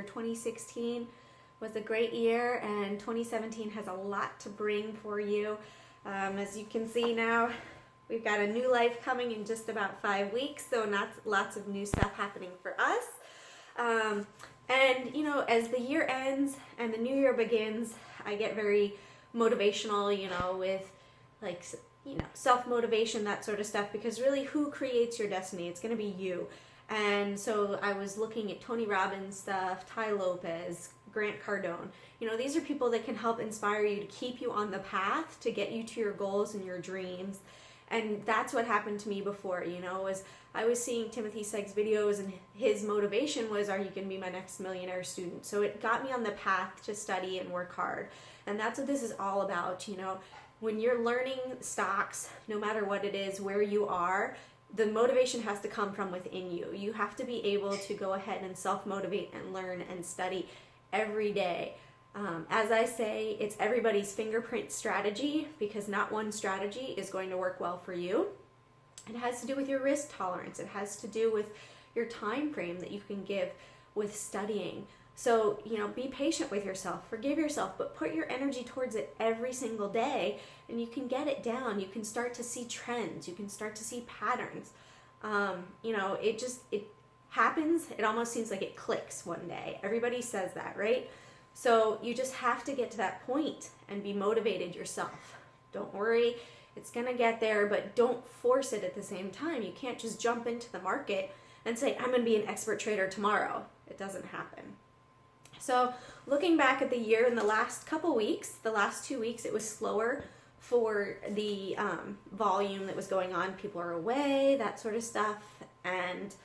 2016 was a great year, and 2017 has a lot to bring for you. As you can see now, we've got a new life coming in just about 5 weeks, so lots of new stuff happening for us. And you know, as the year ends and the new year begins, I get very motivational, you know, with like, you know, self-motivation, that sort of stuff, because really, who creates your destiny? It's going to be you. And so I was looking at Tony Robbins stuff, Ty Lopez, Grant Cardone. You know, these are people that can help inspire you, to keep you on the path, to get you to your goals and your dreams. And that's what happened to me before, you know, was I was seeing Timothy Segg's videos, and his motivation was, are you going to be my next millionaire student? So it got me on the path to study and work hard. And that's what this is all about, you know. When you're learning stocks, no matter what it is, where you are, the motivation has to come from within you. You have to be able to go ahead and self-motivate and learn and study every day. As I say, it's everybody's fingerprint strategy, because not one strategy is going to work well for you. It has to do with your risk tolerance. It has to do with your time frame that you can give with studying. So, you know, be patient with yourself, forgive yourself, but put your energy towards it every single day, and you can get it down. You can start to see trends. You can start to see patterns. You know, it happens. It almost seems like it clicks one day. Everybody says that, right? So you just have to get to that point and be motivated yourself. Don't worry, it's going to get there, but don't force it at the same time. You can't just jump into the market and say, I'm going to be an expert trader tomorrow. It doesn't happen. So looking back at the year, in the last couple weeks, the last 2 weeks, it was slower for the volume that was going on. People are away, that sort of stuff. And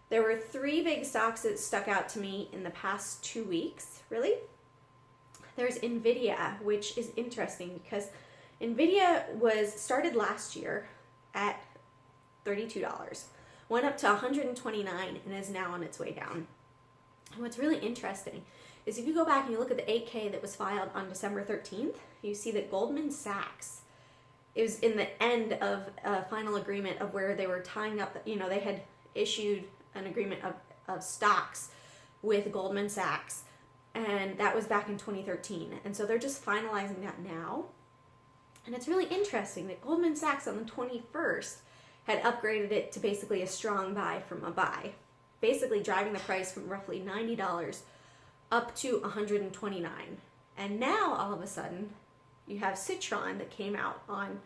there were 3 big stocks that stuck out to me in the past 2 weeks, really. There's NVDA, which is interesting because NVIDIA was started last year at $32, went up to $129, and is now on its way down. And what's really interesting is if you go back and you look at the 8K that was filed on December 13th, you see that Goldman Sachs is in the end of a final agreement of where they were tying up, you know, they had issued an agreement of stocks with Goldman Sachs, and that was back in 2013. And so they're just finalizing that now. And it's really interesting that Goldman Sachs on the 21st had upgraded it to basically a strong buy from a buy, basically driving the price from roughly $90 up to $129. And now all of a sudden you have Citron that came out on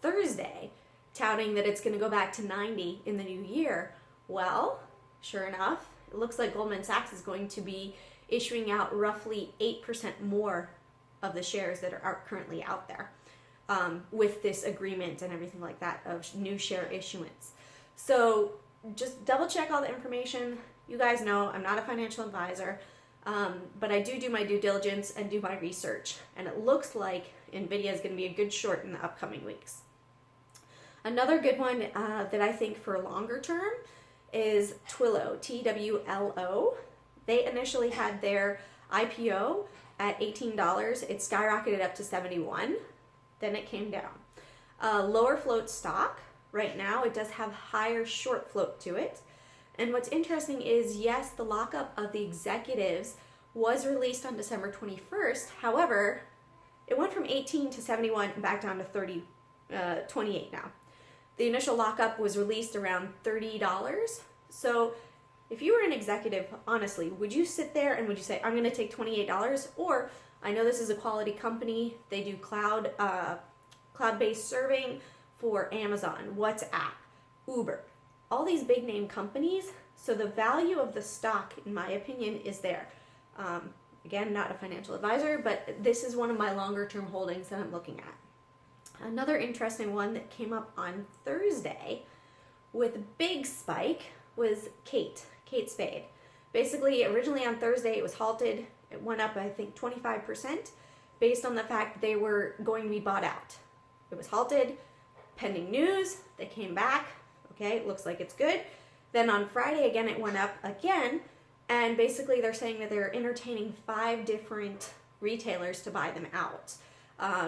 Thursday touting that it's going to go back to 90 in the new year. Well, sure enough, it looks like Goldman Sachs is going to be issuing out roughly 8% more of the shares that are currently out there, with this agreement and everything like that of new share issuance. So just double check all the information. You guys know I'm not a financial advisor, but I do my due diligence and do my research. And it looks like NVIDIA is going to be a good short in the upcoming weeks. Another good one that I think for longer term is TWLO, TWLO. They initially had their IPO at $18. It skyrocketed up to $71. Then it came down. Lower float stock. Right now, it does have higher short float to it. And what's interesting is, yes, the lockup of the executives was released on December 21st. However, it went from 18 to 71 and back down to 28 now. The initial lockup was released around $30. So if you were an executive, honestly, would you sit there and would you say, I'm going to take $28? Or, I know this is a quality company. They do cloud-based serving for Amazon, WhatsApp, Uber, all these big name companies. So the value of the stock, in my opinion, is there. Again, not a financial advisor, but this is one of my longer term holdings that I'm looking at. Another interesting one that came up on Thursday with a big spike was KATE Spade. Basically, originally on Thursday it was halted. It went up, I think, 25% based on the fact that they were going to be bought out. It was halted, pending news. They came back. Okay, it looks like it's good. Then on Friday, again, it went up again. And basically, they're saying that they're entertaining 5 different retailers to buy them out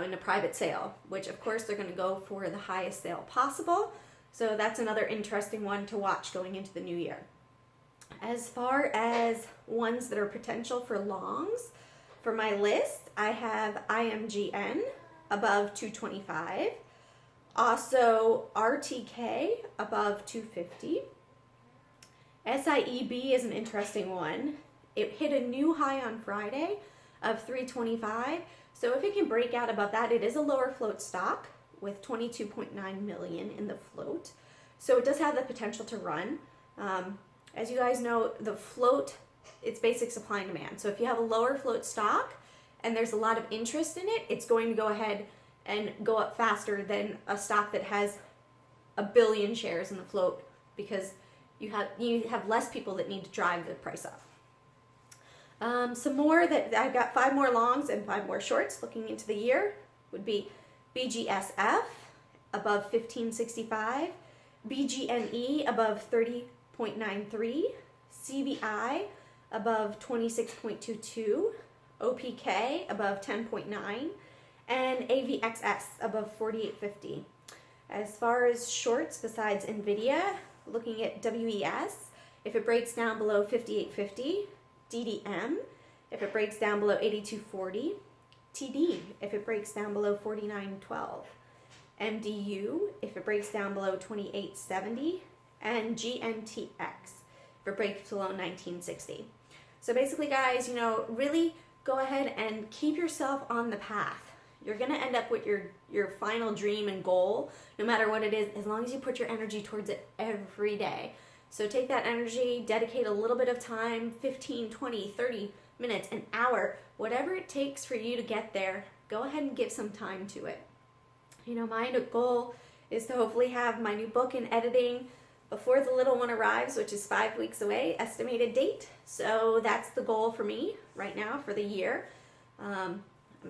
in a private sale, which, of course, they're going to go for the highest sale possible. So that's another interesting one to watch going into the new year. As far as ones that are potential for longs, for my list, I have IMGN above 225. Also, RTK above 250. SIEB is an interesting one. It hit a new high on Friday of 325. So if it can break out above that, it is a lower float stock with 22.9 million in the float. So it does have the potential to run. As you guys know, the float, it's basic supply and demand. So if you have a lower float stock and there's a lot of interest in it, it's going to go ahead and go up faster than a stock that has a billion shares in the float, because you have less people that need to drive the price up. Some more that I've got 5 more longs and 5 more shorts looking into the year would be BGSF above 1565, BGNE above 30.93, CVI above 26.22, OPK above 10.9, and AVXS above 48.50. As far as shorts, besides NVDA, looking at WES, if it breaks down below 58.50, DDM, if it breaks down below 82.40, TD, if it breaks down below 49.12, MDU, if it breaks down below 28.70, and GNTX, if it breaks below 19.60. So basically, guys, you know, really go ahead and keep yourself on the path. You're going to end up with your final dream and goal, no matter what it is, as long as you put your energy towards it every day. So take that energy, dedicate a little bit of time, 15, 20, 30 minutes, an hour, whatever it takes for you to get there, go ahead and give some time to it. You know, my goal is to hopefully have my new book in editing before the little one arrives, which is 5 weeks away, estimated date. So that's the goal for me right now for the year. I'm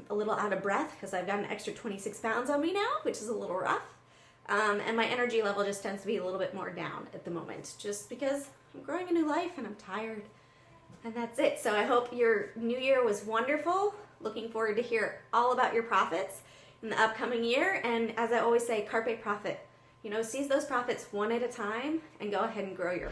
a little out of breath because I've got an extra 26 pounds on me now, which is a little rough. And my energy level just tends to be a little bit more down at the moment, just because I'm growing a new life and I'm tired. And that's it. So I hope your new year was wonderful. Looking forward to hear all about your profits in the upcoming year. And as I always say, Carpe Profit. You know, seize those profits one at a time and go ahead and grow your